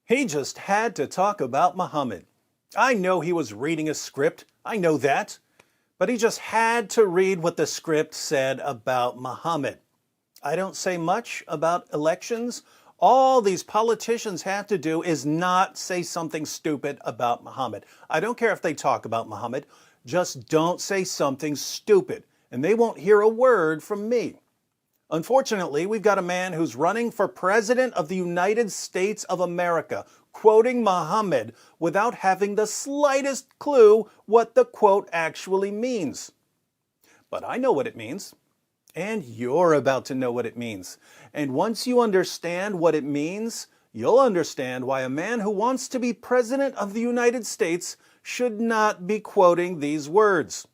He just had to talk about Muhammad. I know he was reading a script, I know that. But he just had to read what the script said about Muhammad. I don't say much about elections. All these politicians have to do is not say something stupid about Muhammad. I don't care if they talk about Muhammad, just don't say something stupid, and they won't hear a word from me. Unfortunately, we've got a man who's running for President of the United States of America, quoting Muhammad without having the slightest clue what the quote actually means. But I know what it means, and you're about to know what it means. And once you understand what it means, you'll understand why a man who wants to be President of the United States should not be quoting these words.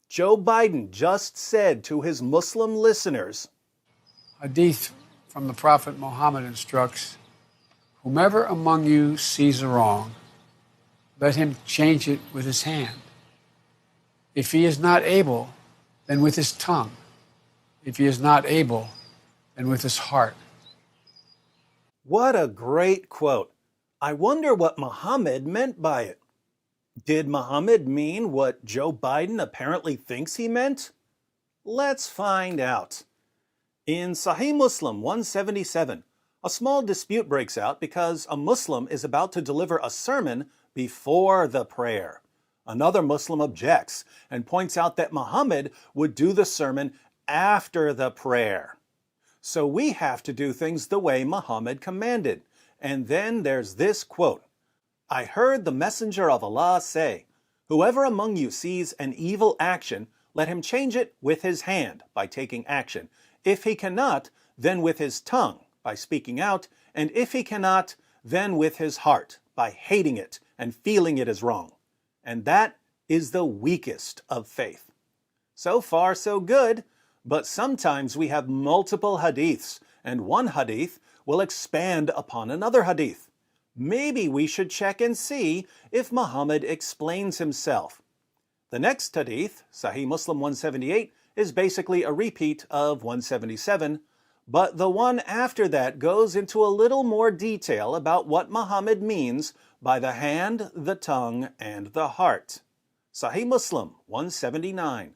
Joe Biden just said to his Muslim listeners, Hadith from the Prophet Muhammad instructs, whomever among you sees a wrong, let him change it with his hand. If he is not able, then with his tongue. If he is not able, then with his heart. What a great quote. I wonder what Muhammad meant by it. Did Muhammad mean what Joe Biden apparently thinks he meant? Let's find out. In Sahih Muslim 177, a small dispute breaks out because a Muslim is about to deliver a sermon before the prayer. Another Muslim objects and points out that Muhammad would do the sermon after the prayer. So we have to do things the way Muhammad commanded. And then there's this quote, I heard the Messenger of Allah say, whoever among you sees an evil action, let him change it with his hand by taking action. If he cannot, then with his tongue by speaking out, and if he cannot, then with his heart by hating it and feeling it is wrong. And that is the weakest of faith. So far, so good, but sometimes we have multiple hadiths, and one hadith will expand upon another hadith. Maybe we should check and see if Muhammad explains himself. The next hadith, Sahih Muslim 178, is basically a repeat of 177, but the one after that goes into a little more detail about what Muhammad means by the hand, the tongue, and the heart. Sahih Muslim 179.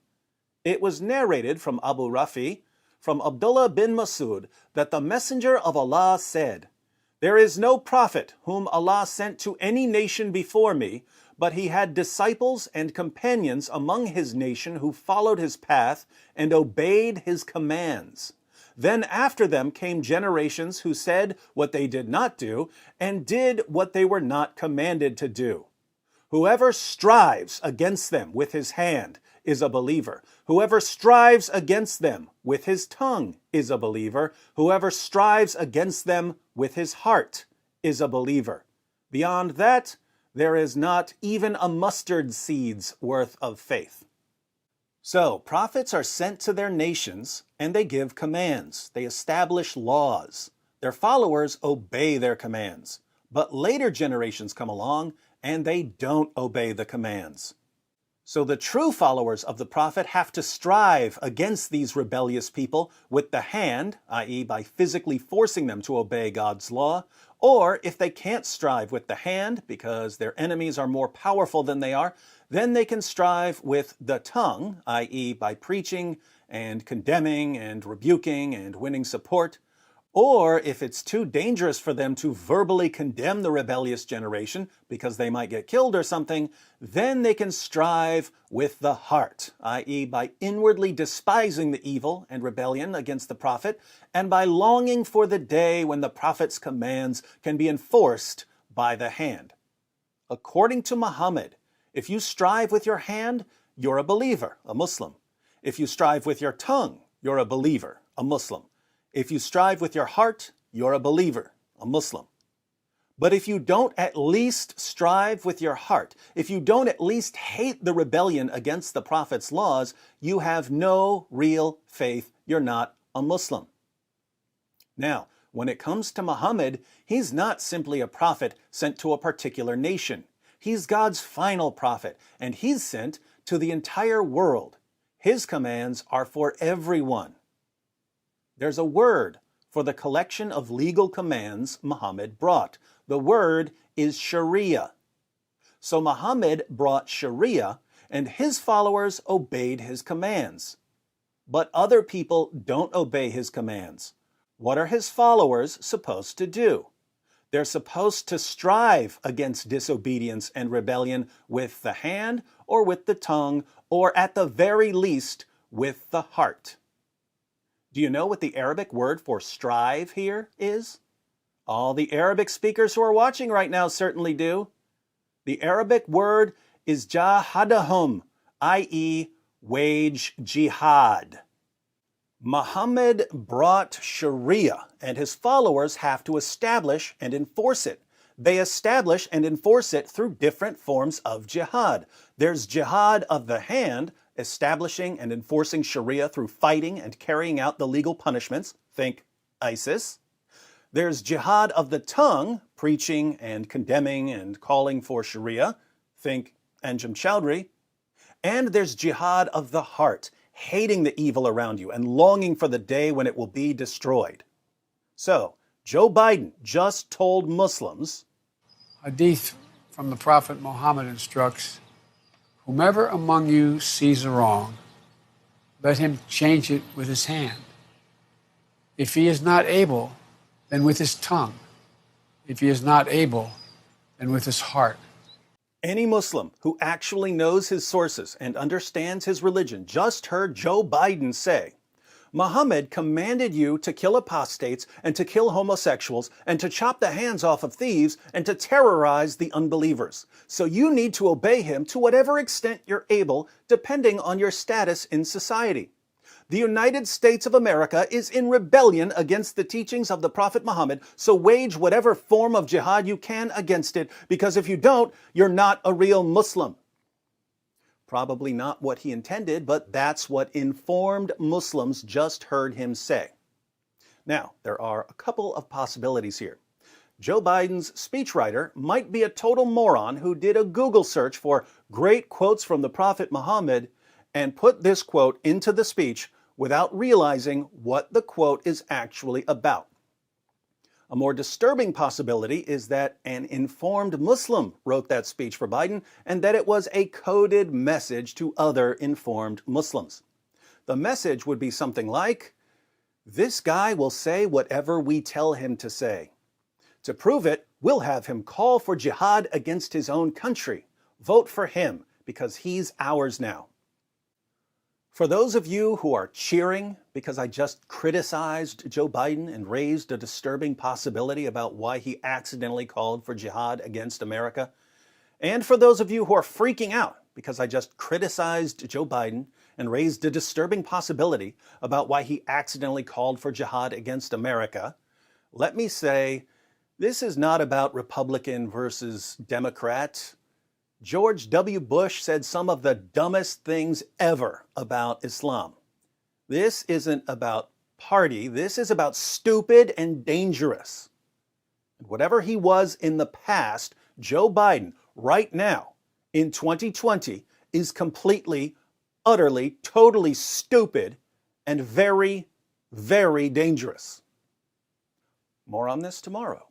It was narrated from Abu Rafi, from Abdullah bin Masud, that the Messenger of Allah said, there is no prophet whom Allah sent to any nation before me, but he had disciples and companions among his nation who followed his path and obeyed his commands. Then after them came generations who said what they did not do and did what they were not commanded to do. Whoever strives against them with his hand is a believer. Whoever strives against them with his tongue is a believer. Whoever strives against them with his heart is a believer. Beyond that, there is not even a mustard seed's worth of faith. So, prophets are sent to their nations and they give commands. They establish laws. Their followers obey their commands. But later generations come along and they don't obey the commands. So the true followers of the prophet have to strive against these rebellious people with the hand, i.e. by physically forcing them to obey God's law, or if they can't strive with the hand because their enemies are more powerful than they are, then they can strive with the tongue, i.e. by preaching and condemning and rebuking and winning support. Or if it's too dangerous for them to verbally condemn the rebellious generation because they might get killed or something, then they can strive with the heart, i.e. by inwardly despising the evil and rebellion against the prophet, and by longing for the day when the prophet's commands can be enforced by the hand. According to Muhammad, if you strive with your hand, you're a believer, a Muslim. If you strive with your tongue, you're a believer, a Muslim. If you strive with your heart, you're a believer, a Muslim. But if you don't at least strive with your heart, if you don't at least hate the rebellion against the Prophet's laws, you have no real faith. You're not a Muslim. Now, when it comes to Muhammad, he's not simply a prophet sent to a particular nation. He's God's final prophet, and he's sent to the entire world. His commands are for everyone. There's a word for the collection of legal commands Muhammad brought. The word is Sharia. So Muhammad brought Sharia, and his followers obeyed his commands. But other people don't obey his commands. What are his followers supposed to do? They're supposed to strive against disobedience and rebellion with the hand or with the tongue, or at the very least, with the heart. Do you know what the Arabic word for strive here is? All the Arabic speakers who are watching right now certainly do. The Arabic word is jahadahum, i.e., wage jihad. Muhammad brought Sharia, and his followers have to establish and enforce it. They establish and enforce it through different forms of jihad. There's jihad of the hand, establishing and enforcing Sharia through fighting and carrying out the legal punishments. Think ISIS. There's jihad of the tongue, preaching and condemning and calling for Sharia. Think Anjem Choudhury. And there's jihad of the heart, hating the evil around you and longing for the day when it will be destroyed. So, Joe Biden just told Muslims, Hadith from the Prophet Muhammad instructs, whomever among you sees a wrong, let him change it with his hand. If he is not able, then with his tongue. If he is not able, then with his heart. any Muslim who actually knows his sources and understands his religion just heard Joe Biden say, Muhammad commanded you to kill apostates and to kill homosexuals and to chop the hands off of thieves and to terrorize the unbelievers. So you need to obey him to whatever extent you're able, depending on your status in society. The United States of America is in rebellion against the teachings of the Prophet Muhammad, so wage whatever form of jihad you can against it, because if you don't, you're not a real Muslim. Probably not what he intended, but that's what informed Muslims just heard him say. Now, there are a couple of possibilities here. Joe Biden's speechwriter might be a total moron who did a Google search for great quotes from the Prophet Muhammad and put this quote into the speech without realizing what the quote is actually about. A more disturbing possibility is that an informed Muslim wrote that speech for Biden and that it was a coded message to other informed Muslims. The message would be something like, "This guy will say whatever we tell him to say. To prove it, we'll have him call for jihad against his own country. Vote for him because he's ours now." For those of you who are cheering because I just criticized Joe Biden and raised a disturbing possibility about why he accidentally called for jihad against America, and for those of you who are freaking out because I just criticized Joe Biden and raised a disturbing possibility about why he accidentally called for jihad against America, let me say, this is not about Republican versus Democrat. George W. Bush said some of the dumbest things ever about Islam. This isn't about party. This is about stupid and dangerous. And whatever he was in the past, Joe Biden, right now, in 2020, is completely, utterly, totally stupid and very, very dangerous. More on this tomorrow.